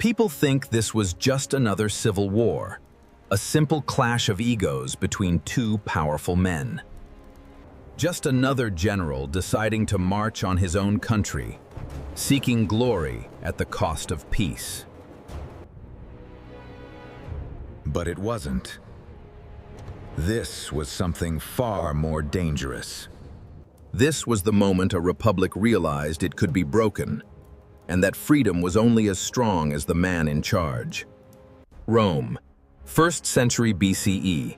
People think this was just another civil war, a simple clash of egos between two powerful men. Just another general deciding to march on his own country, seeking glory at the cost of peace. But it wasn't. This was something far more dangerous. This was the moment a republic realized it could be broken, and that freedom was only as strong as the man in charge. Rome, 1st century BCE,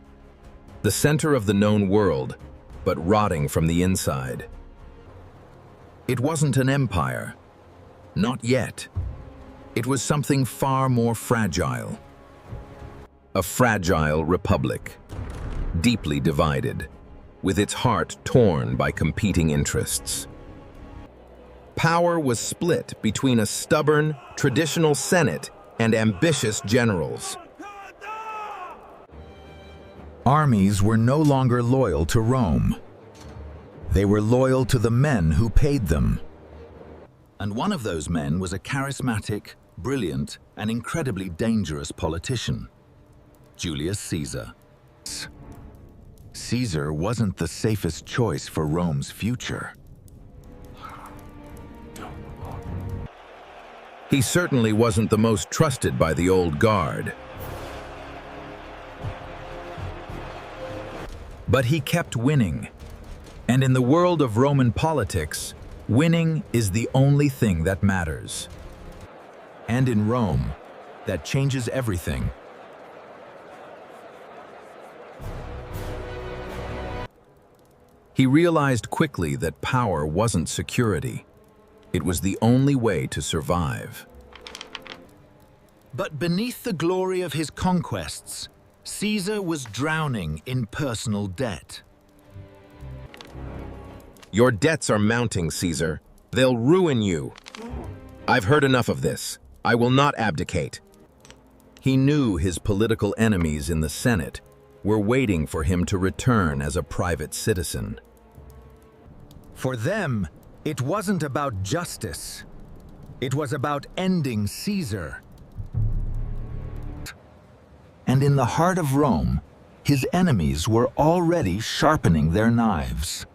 the center of the known world, but rotting from the inside. It wasn't an empire. Not yet. It was something far more fragile. A fragile republic, deeply divided, with its heart torn by competing interests. Power was split between a stubborn, traditional Senate and ambitious generals. Armies were no longer loyal to Rome. They were loyal to the men who paid them. And one of those men was a charismatic, brilliant, and incredibly dangerous politician, Julius Caesar. Caesar wasn't the safest choice for Rome's future. He certainly wasn't the most trusted by the old guard. But he kept winning. And in the world of Roman politics, winning is the only thing that matters. And in Rome, that changes everything. He realized quickly that power wasn't security. It was the only way to survive. But beneath the glory of his conquests, Caesar was drowning in personal debt. Your debts are mounting, Caesar. They'll ruin you. I've heard enough of this. I will not abdicate. He knew his political enemies in the Senate were waiting for him to return as a private citizen. For them, it wasn't about justice. It was about ending Caesar. And in the heart of Rome, his enemies were already sharpening their knives.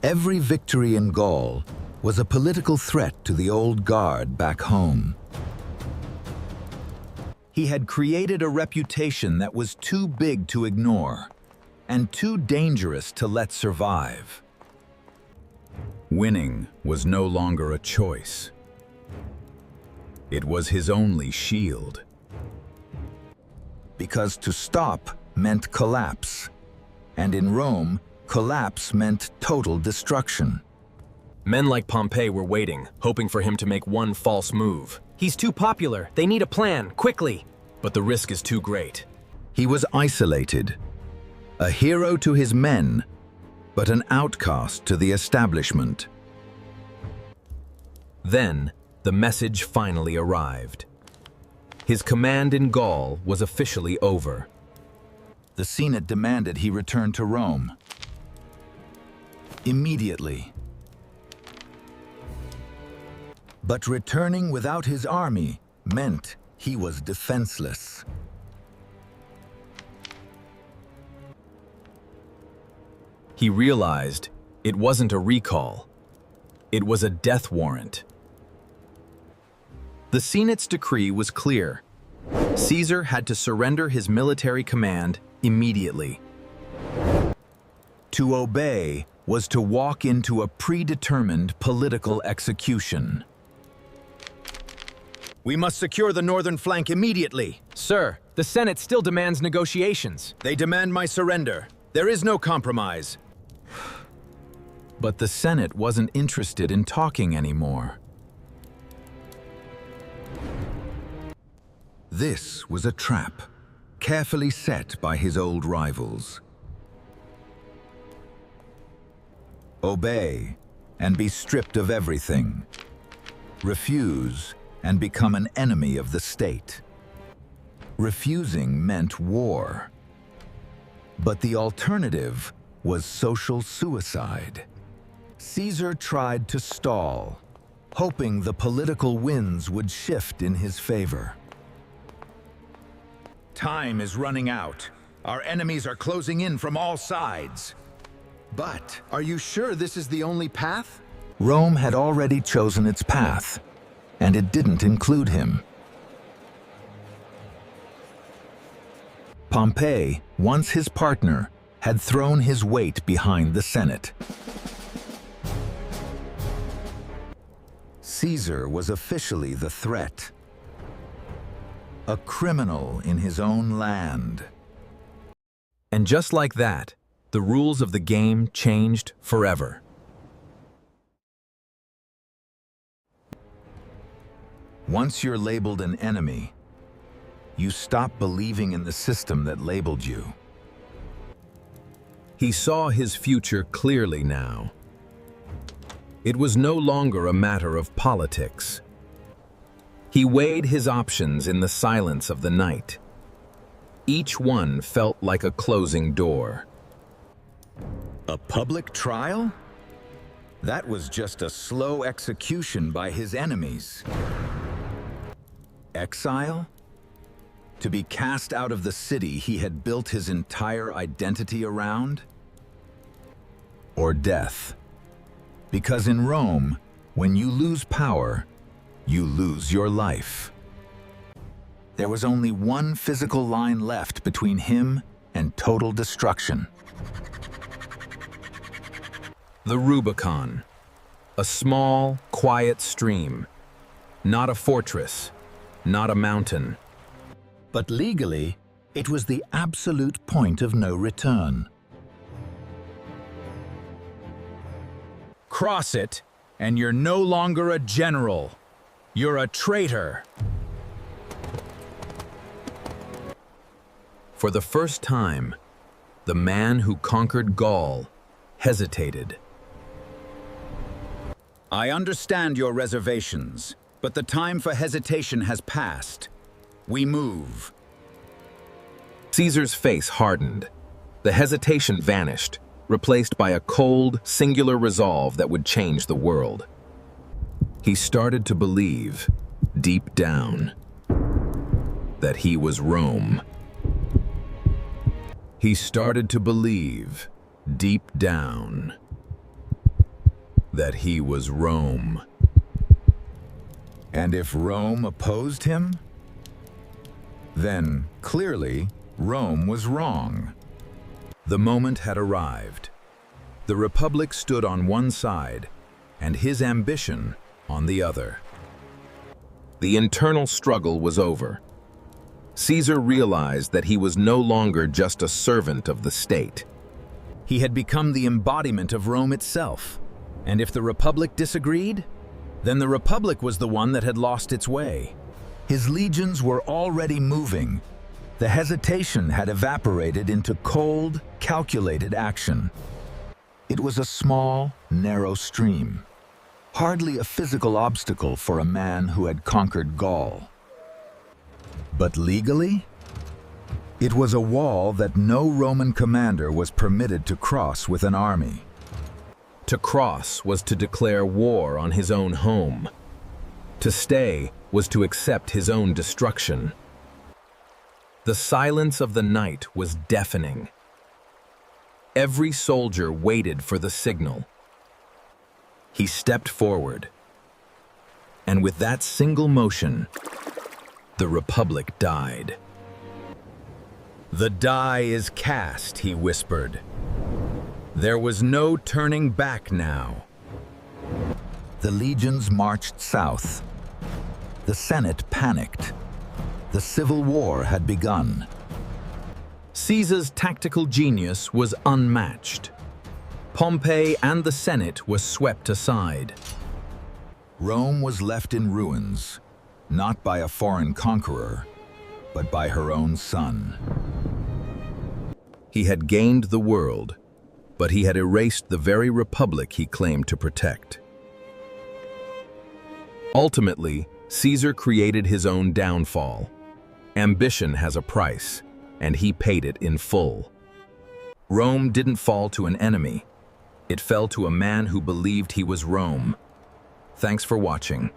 Every victory in Gaul was a political threat to the old guard back home. He had created a reputation that was too big to ignore and too dangerous to let survive. Winning was no longer a choice. It was his only shield. Because to stop meant collapse, and in Rome, collapse meant total destruction. Men like Pompey were waiting, hoping for him to make one false move. He's too popular. They need a plan, quickly. But the risk is too great. He was isolated, a hero to his men, but an outcast to the establishment. Then, the message finally arrived. His command in Gaul was officially over. The Senate demanded he return to Rome. Immediately. But returning without his army meant he was defenseless. He realized it wasn't a recall. It was a death warrant. The Senate's decree was clear. Caesar had to surrender his military command immediately. To obey was to walk into a predetermined political execution. We must secure the northern flank immediately. Sir, the Senate still demands negotiations. They demand my surrender. There is no compromise. But the Senate wasn't interested in talking anymore. This was a trap, carefully set by his old rivals. Obey and be stripped of everything. Refuse and become an enemy of the state. Refusing meant war. But the alternative was social suicide. Caesar tried to stall, hoping the political winds would shift in his favor. Time is running out. Our enemies are closing in from all sides. But are you sure this is the only path? Rome had already chosen its path, and it didn't include him. Pompey, once his partner, had thrown his weight behind the Senate. Caesar was officially the threat. A criminal in his own land. And just like that, the rules of the game changed forever. Once you're labeled an enemy, you stop believing in the system that labeled you. He saw his future clearly now. It was no longer a matter of politics. He weighed his options in the silence of the night. Each one felt like a closing door. A public trial? That was just a slow execution by his enemies. Exile? To be cast out of the city he had built his entire identity around? Or death? Because in Rome, when you lose power, you lose your life. There was only one physical line left between him and total destruction. The Rubicon. A small, quiet stream. Not a fortress, not a mountain. But legally, it was the absolute point of no return. Cross it, and you're no longer a general. You're a traitor. For the first time, the man who conquered Gaul hesitated. I understand your reservations, but the time for hesitation has passed. We move. Caesar's face hardened. The hesitation vanished, replaced by a cold, singular resolve that would change the world. He started to believe, deep down, that he was Rome. He started to believe, deep down, that he was Rome. And if Rome opposed him, then clearly Rome was wrong. The moment had arrived. The Republic stood on one side, and his ambition on the other. The internal struggle was over. Caesar realized that he was no longer just a servant of the state. He had become the embodiment of Rome itself. And if the Republic disagreed, then the Republic was the one that had lost its way. His legions were already moving. The hesitation had evaporated into cold, calculated action. It was a small, narrow stream, hardly a physical obstacle for a man who had conquered Gaul. But legally, it was a wall that no Roman commander was permitted to cross with an army. To cross was to declare war on his own home. To stay was to accept his own destruction. The silence of the night was deafening. Every soldier waited for the signal. He stepped forward. And with that single motion, the Republic died. "The die is cast," he whispered. There was no turning back now. The legions marched south. The Senate panicked. The civil war had begun. Caesar's tactical genius was unmatched. Pompey and the Senate were swept aside. Rome was left in ruins, not by a foreign conqueror, but by her own son. He had gained the world, but he had erased the very republic he claimed to protect. Ultimately, Caesar created his own downfall. Ambition has a price, and he paid it in full. Rome didn't fall to an enemy. It fell to a man who believed he was Rome. Thanks for watching.